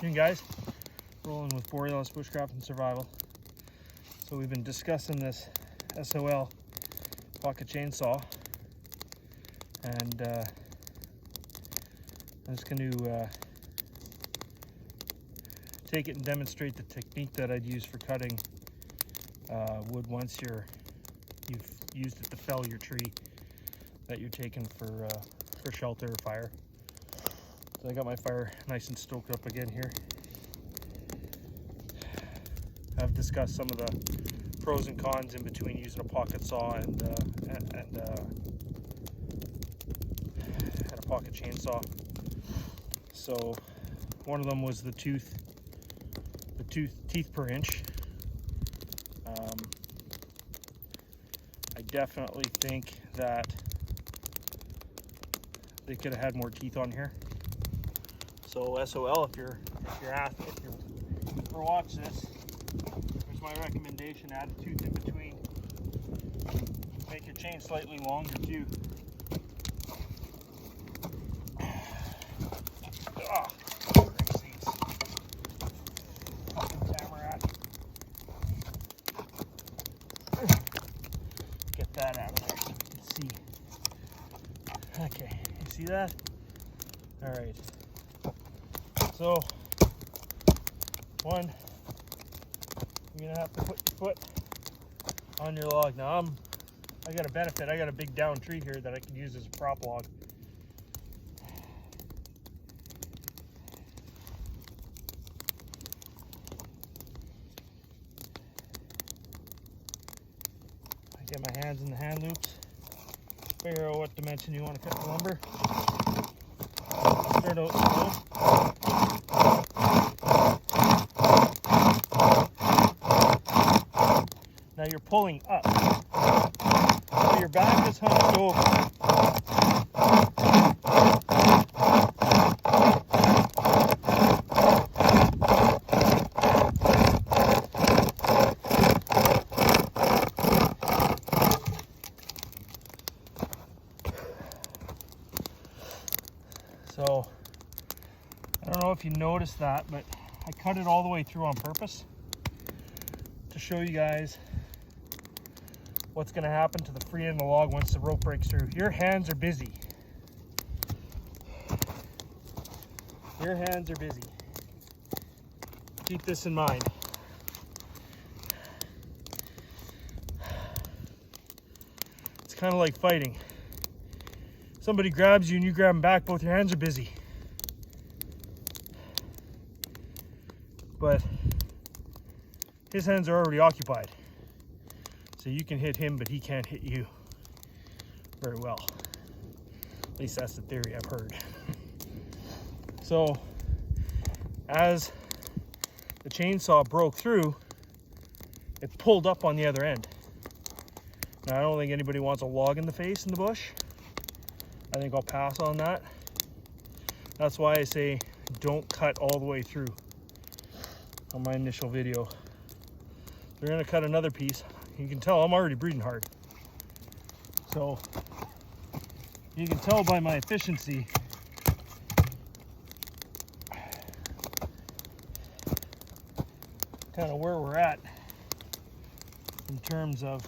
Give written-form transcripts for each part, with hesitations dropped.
afternoon, guys. Rolling with Borealis Bushcraft and Survival. So we've been discussing this SOL pocket chainsaw, and I'm just going to take it and demonstrate the technique that I'd use for cutting wood once you've used it to fell your tree that you're taking for shelter or fire. So I got my fire nice and stoked up again here. I've discussed some of the pros and cons in between using a pocket saw and a pocket chainsaw. So one of them was the teeth per inch. I definitely think that they could have had more teeth on here. So SOL, if you're watch this, here's my recommendation: add a tooth in between. Make your chain slightly longer too. Fucking tamarack. Get that out of there so you can see. Okay, you see that? All right. So, one, you're gonna have to put your foot on your log. Now I got a benefit. I got a big down tree here that I can use as a prop log. I get my hands in the hand loops. Figure out what dimension you want to cut the lumber. Start out slow. Now you're pulling up, so your back is hunched over. So I don't know if you noticed that, but I cut it all the way through on purpose to show you guys what's going to happen to the free end of the log once the rope breaks through. Your hands are busy. Your hands are busy. Keep this in mind. It's kind of like fighting. Somebody grabs you and you grab them back, both your hands are busy. But his hands are already occupied. So you can hit him, but he can't hit you very well. At least that's the theory I've heard. So as the chainsaw broke through, it pulled up on the other end. Now I don't think anybody wants a log in the face in the bush. I think I'll pass on that. That's why I say don't cut all the way through on my initial video. We're gonna cut another piece. You can tell I'm already breathing hard. So you can tell by my efficiency kind of where we're at in terms of,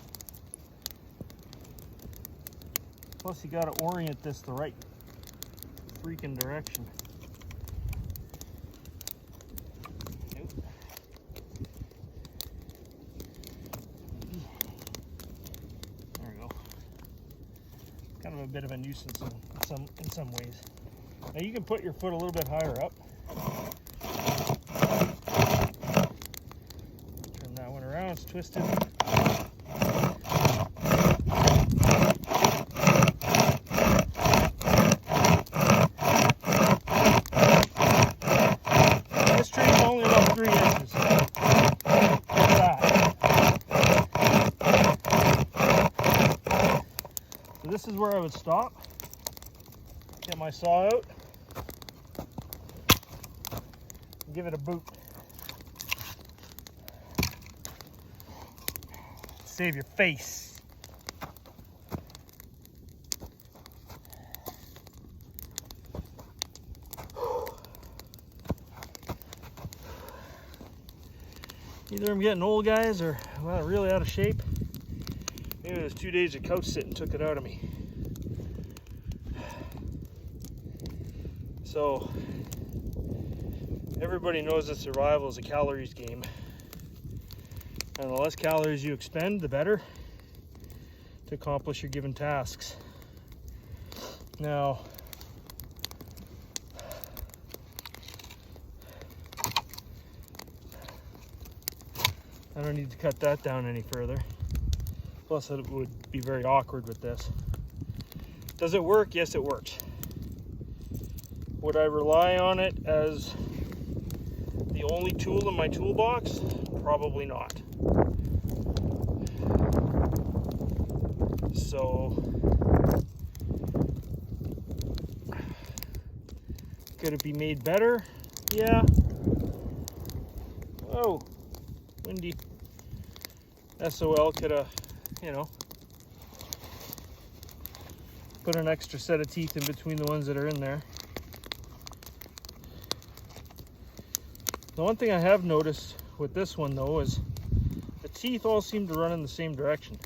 plus you got to orient this the right freaking direction. Kind of a bit of a nuisance in some ways. Now you can put your foot a little bit higher up. Turn that one around, it's twisted. This tree is only about 3 inches. Look at that. So this is where I would stop, get my saw out, and give it a boot. Save your face. Either I'm getting old, guys, or I'm really out of shape. Maybe those 2 days of couch sitting took it out of me. So, everybody knows that survival is a calories game. And the less calories you expend, the better to accomplish your given tasks. Now, I don't need to cut that down any further. Plus, it would be very awkward with this. Does it work? Yes, it works. Would I rely on it as the only tool in my toolbox? Probably not. So, could it be made better? Yeah. Oh, windy. SOL could have, put an extra set of teeth in between the ones that are in there. The one thing I have noticed with this one though is the teeth all seem to run in the same direction.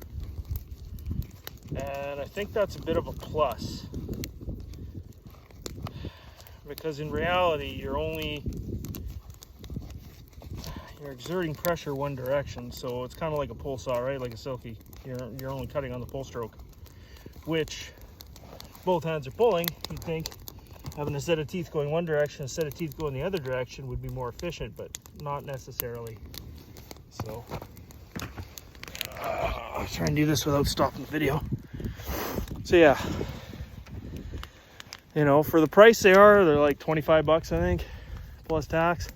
And I think that's a bit of a plus. Because in reality, you're exerting pressure one direction, so it's kind of like a pull saw, right? Like a silky. You're only cutting on the pull stroke, which both hands are pulling. You'd think having a set of teeth going one direction, a set of teeth going the other direction would be more efficient, but not necessarily. So I'll try and do this without stopping the video. So yeah, for the price they're like 25 bucks, I think, plus tax.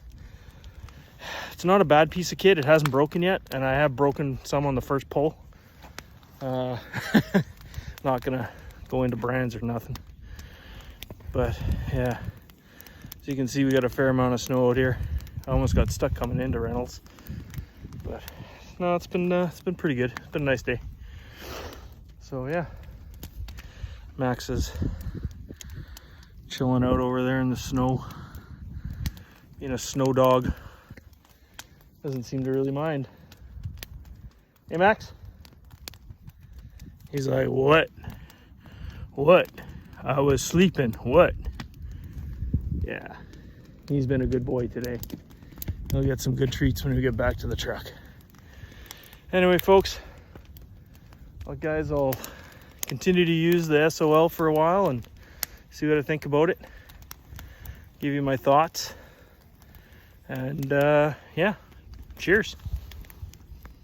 It's not a bad piece of kit. It hasn't broken yet, and I have broken some on the first pull. Not gonna go into brands or nothing, but yeah, as you can see, we got a fair amount of snow out here. I almost got stuck coming into Reynolds, but no, it's been pretty good. It's been a nice day. So yeah, Max is chilling out over there in the snow, being a snow dog. Doesn't seem to really mind. Hey, Max? He's like, what? What? I was sleeping. What? Yeah, he's been a good boy today. He'll get some good treats when we get back to the truck. Anyway, folks, well, guys, I'll continue to use the SOL for a while and see what I think about it. Give you my thoughts. And yeah. Cheers.